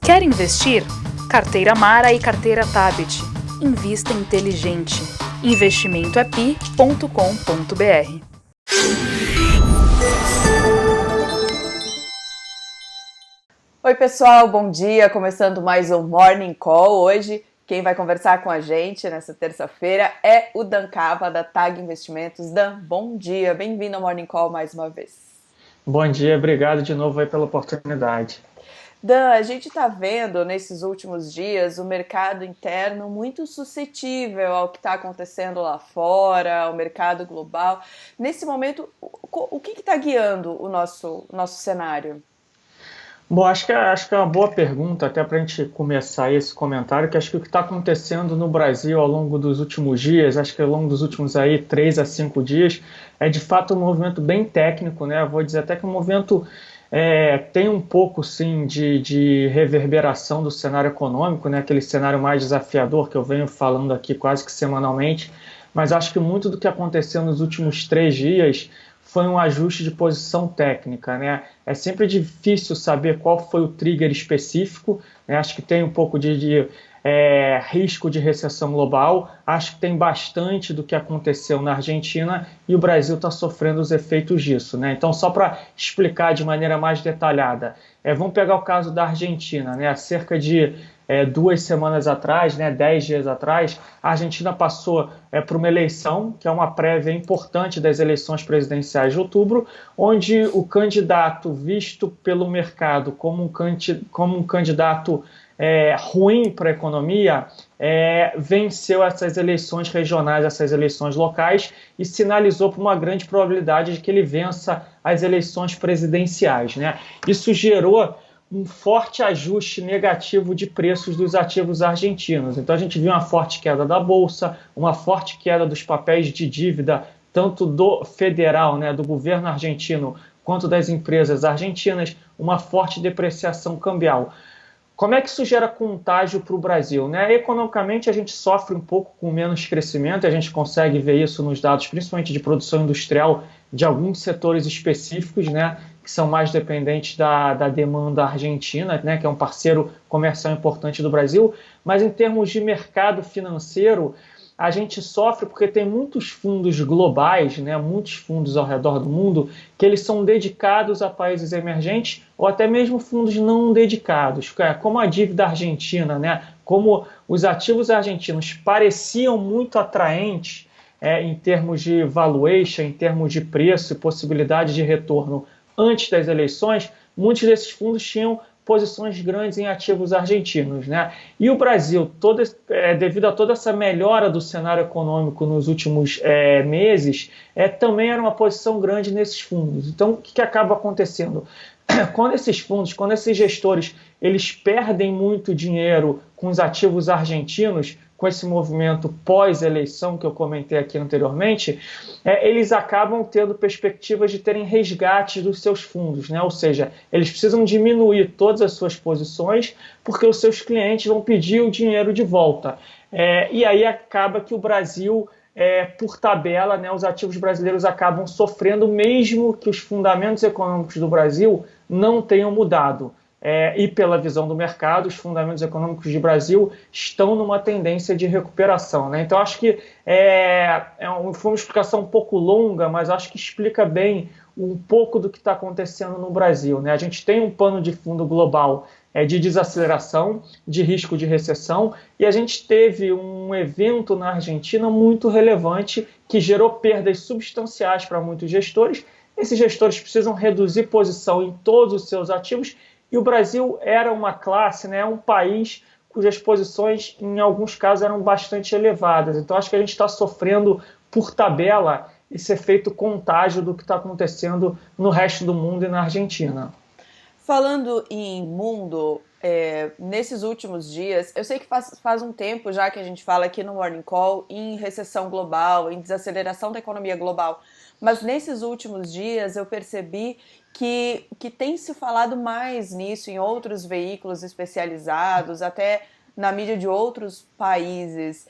Quer investir? Carteira Mara e Carteira Tabet. Invista inteligente. Investimentoepi.com.br. Oi pessoal, bom dia, começando mais um Morning Call. Hoje quem vai conversar com a gente nessa terça-feira é o Dan Cava da TAG Investimentos. Dan, bom dia, bem-vindo ao Morning Call mais uma vez. Bom dia, obrigado de novo aí pela oportunidade. Dan, a gente está vendo nesses últimos dias o mercado interno muito suscetível ao que está acontecendo lá fora, o mercado global. Nesse momento, o que está guiando o nosso cenário? Bom, acho que é uma boa pergunta, até para a gente começar esse comentário, que acho que o que está acontecendo no Brasil ao longo dos últimos dias, acho que ao longo dos últimos aí 3 a 5 dias, é de fato um movimento bem técnico, né? Vou dizer até que o movimento tem um pouco, sim, de reverberação do cenário econômico, né? Aquele cenário mais desafiador que eu venho falando aqui quase que semanalmente, mas acho que muito do que aconteceu nos últimos 3 dias foi um ajuste de posição técnica, né? É sempre difícil saber qual foi o trigger específico, né? Acho que tem um pouco de risco de recessão global, acho que tem bastante do que aconteceu na Argentina e o Brasil está sofrendo os efeitos disso, né? Então, só para explicar de maneira mais detalhada, vamos pegar o caso da Argentina, né? Há cerca de 2 semanas atrás, né, 10 dias atrás, a Argentina passou por uma eleição, que é uma prévia importante das eleições presidenciais de outubro, onde o candidato visto pelo mercado como um candidato ruim para a economia, venceu essas eleições regionais, essas eleições locais e sinalizou por uma grande probabilidade de que ele vença as eleições presidenciais, né? Isso gerou um forte ajuste negativo de preços dos ativos argentinos. Então a gente viu uma forte queda da Bolsa, uma forte queda dos papéis de dívida, tanto do federal, né, do governo argentino, quanto das empresas argentinas, uma forte depreciação cambial. Como é que isso gera contágio para o Brasil, né? Economicamente, a gente sofre um pouco com menos crescimento, a gente consegue ver isso nos dados, principalmente de produção industrial, de alguns setores específicos, né, que são mais dependentes da demanda argentina, né, que é um parceiro comercial importante do Brasil, mas em termos de mercado financeiro, a gente sofre porque tem muitos fundos globais, né, muitos fundos ao redor do mundo, que eles são dedicados a países emergentes ou até mesmo fundos não dedicados, como a dívida argentina, né, como os ativos argentinos pareciam muito atraentes em termos de valuation, em termos de preço e possibilidade de retorno antes das eleições, muitos desses fundos tinham posições grandes em ativos argentinos, né? E o Brasil, devido a toda essa melhora do cenário econômico nos últimos meses, também era uma posição grande nesses fundos. Então, o que acaba acontecendo? Quando esses fundos, quando esses gestores, eles perdem muito dinheiro com os ativos argentinos, com esse movimento pós-eleição que eu comentei aqui anteriormente, eles acabam tendo perspectivas de terem resgate dos seus fundos, né? Ou seja, eles precisam diminuir todas as suas posições porque os seus clientes vão pedir o dinheiro de volta. E aí acaba que o Brasil, por tabela, né, os ativos brasileiros acabam sofrendo, mesmo que os fundamentos econômicos do Brasil não tenham mudado. E pela visão do mercado, os fundamentos econômicos do Brasil estão numa tendência de recuperação, né? Então, acho que foi uma explicação um pouco longa, mas acho que explica bem um pouco do que está acontecendo no Brasil, né? A gente tem um pano de fundo global de desaceleração, de risco de recessão, e a gente teve um evento na Argentina muito relevante que gerou perdas substanciais para muitos gestores. Esses gestores precisam reduzir posição em todos os seus ativos, e o Brasil era uma classe, né, um país cujas posições, em alguns casos, eram bastante elevadas. Então, acho que a gente está sofrendo, por tabela, esse efeito contágio do que está acontecendo no resto do mundo e na Argentina. Falando em mundo, nesses últimos dias, eu sei que faz um tempo já que a gente fala aqui no Morning Call em recessão global, em desaceleração da economia global, mas nesses últimos dias eu percebi que tem se falado mais nisso em outros veículos especializados, até na mídia de outros países.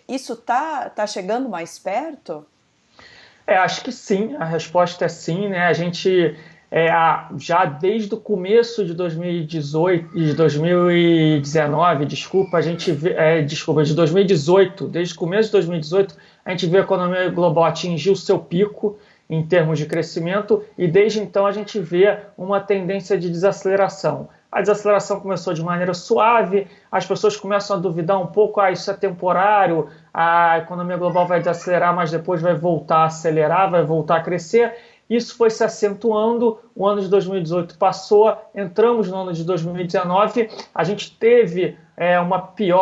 Isso tá chegando mais perto? Acho que sim, a resposta é sim, né? A gente já desde o começo de 2019, desculpa, de 2018, desde o começo de 2018, a gente vê a economia global atingir o seu pico em termos de crescimento e desde então a gente vê uma tendência de desaceleração. A desaceleração começou de maneira suave, as pessoas começam a duvidar um pouco, isso é temporário, a economia global vai desacelerar, mas depois vai voltar a acelerar, vai voltar a crescer. Isso foi se acentuando, o ano de 2018 passou, entramos no ano de 2019, a gente teve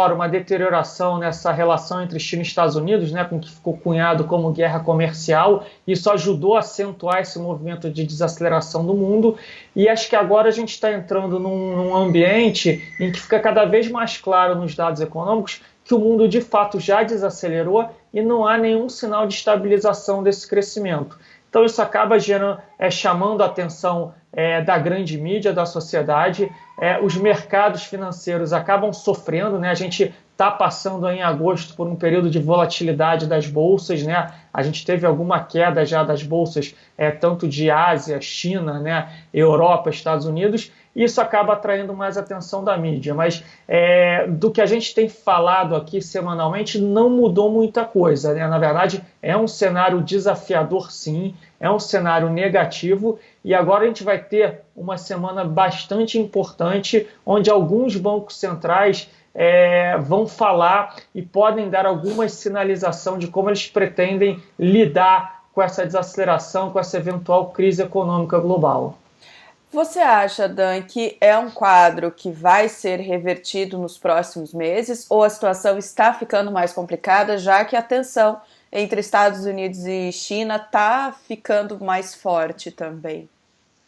uma deterioração nessa relação entre China e Estados Unidos, né, com o que ficou cunhado como guerra comercial. Isso ajudou a acentuar esse movimento de desaceleração do mundo e acho que agora a gente está entrando num ambiente em que fica cada vez mais claro nos dados econômicos que o mundo de fato já desacelerou e não há nenhum sinal de estabilização desse crescimento. Então isso acaba chamando a atenção da grande mídia, da sociedade. Os mercados financeiros acabam sofrendo, né? A gente está passando em agosto por um período de volatilidade das bolsas, né? A gente teve alguma queda já das bolsas, tanto de Ásia, China, né? Europa, Estados Unidos. Isso acaba atraindo mais atenção da mídia, mas do que a gente tem falado aqui semanalmente não mudou muita coisa, né? Na verdade, é um cenário desafiador sim, é um cenário negativo e agora a gente vai ter uma semana bastante importante onde alguns bancos centrais vão falar e podem dar alguma sinalização de como eles pretendem lidar com essa desaceleração, com essa eventual crise econômica global. Você acha, Dan, que é um quadro que vai ser revertido nos próximos meses ou a situação está ficando mais complicada, já que a tensão entre Estados Unidos e China está ficando mais forte também?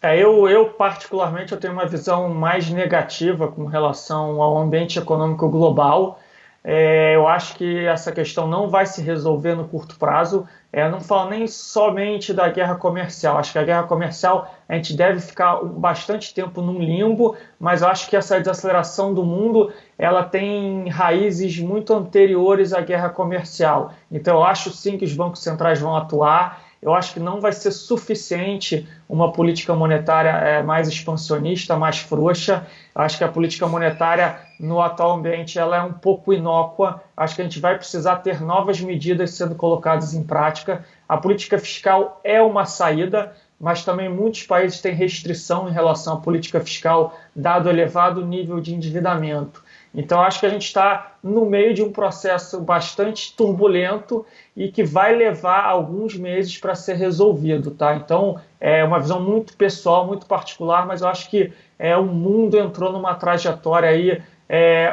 Eu particularmente, eu tenho uma visão mais negativa com relação ao ambiente econômico global. Eu acho que essa questão não vai se resolver no curto prazo. Não falo nem somente da guerra comercial. Acho que a guerra comercial a gente deve ficar bastante tempo num limbo, mas eu acho que essa desaceleração do mundo ela tem raízes muito anteriores à guerra comercial. Então eu acho sim que os bancos centrais vão atuar. Eu acho que não vai ser suficiente uma política monetária mais expansionista, mais frouxa. Eu acho que a política monetária no atual ambiente ela é um pouco inócua. Acho que a gente vai precisar ter novas medidas sendo colocadas em prática. A política fiscal é uma saída, mas também muitos países têm restrição em relação à política fiscal, dado o elevado nível de endividamento. Então, acho que a gente está no meio de um processo bastante turbulento e que vai levar alguns meses para ser resolvido, tá? Então, é uma visão muito pessoal, muito particular, mas eu acho que o mundo entrou numa trajetória aí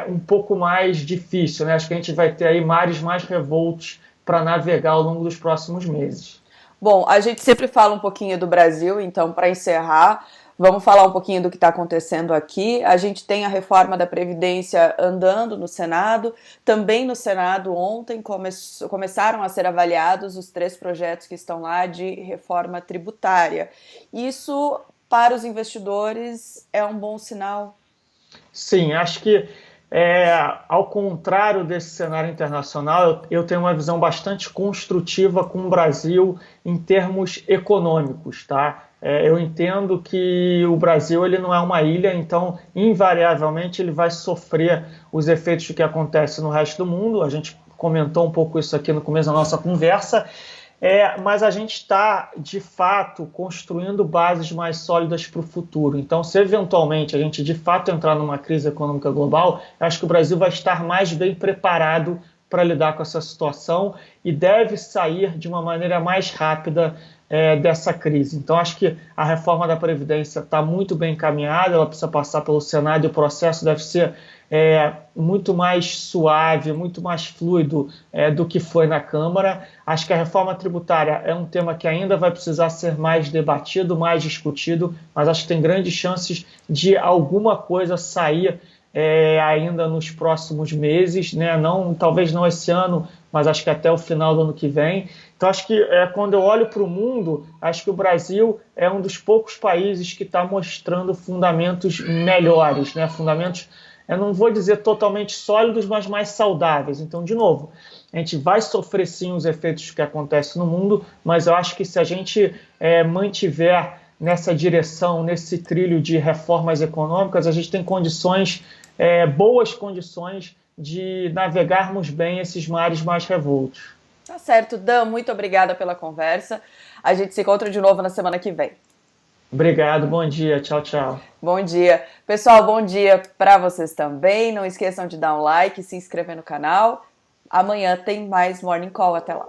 um pouco mais difícil, né? Acho que a gente vai ter aí mares mais revoltos para navegar ao longo dos próximos meses. Bom, a gente sempre fala um pouquinho do Brasil, então, para encerrar, vamos falar um pouquinho do que está acontecendo aqui. A gente tem a reforma da Previdência andando no Senado. Também no Senado, ontem, começaram a ser avaliados os 3 projetos que estão lá de reforma tributária. Isso, para os investidores, é um bom sinal? Sim, acho que, ao contrário desse cenário internacional, eu tenho uma visão bastante construtiva com o Brasil em termos econômicos, tá? Eu entendo que o Brasil ele não é uma ilha, então, invariavelmente, ele vai sofrer os efeitos do que acontece no resto do mundo. A gente comentou um pouco isso aqui no começo da nossa conversa, mas a gente está, de fato, construindo bases mais sólidas para o futuro. Então, se eventualmente a gente, de fato, entrar numa crise econômica global, eu acho que o Brasil vai estar mais bem preparado para lidar com essa situação e deve sair de uma maneira mais rápida dessa crise. Então, acho que a reforma da Previdência está muito bem encaminhada, ela precisa passar pelo Senado e o processo deve ser muito mais suave, muito mais fluido do que foi na Câmara. Acho que a reforma tributária é um tema que ainda vai precisar ser mais debatido, mais discutido, mas acho que tem grandes chances de alguma coisa sair ainda nos próximos meses, né? Talvez não esse ano, mas acho que até o final do ano que vem. Então, acho que quando eu olho para o mundo, acho que o Brasil é um dos poucos países que está mostrando fundamentos melhores, né? Fundamentos, eu não vou dizer totalmente sólidos, mas mais saudáveis. Então, de novo, a gente vai sofrer sim os efeitos que acontecem no mundo, mas eu acho que se a gente mantiver nessa direção, nesse trilho de reformas econômicas, a gente tem boas condições de navegarmos bem esses mares mais revoltos. Tá certo, Dan, muito obrigada pela conversa. A gente se encontra de novo na semana que vem. Obrigado, bom dia, tchau, tchau. Bom dia. Pessoal, bom dia para vocês também. Não esqueçam de dar um like e se inscrever no canal. Amanhã tem mais Morning Call. Até lá.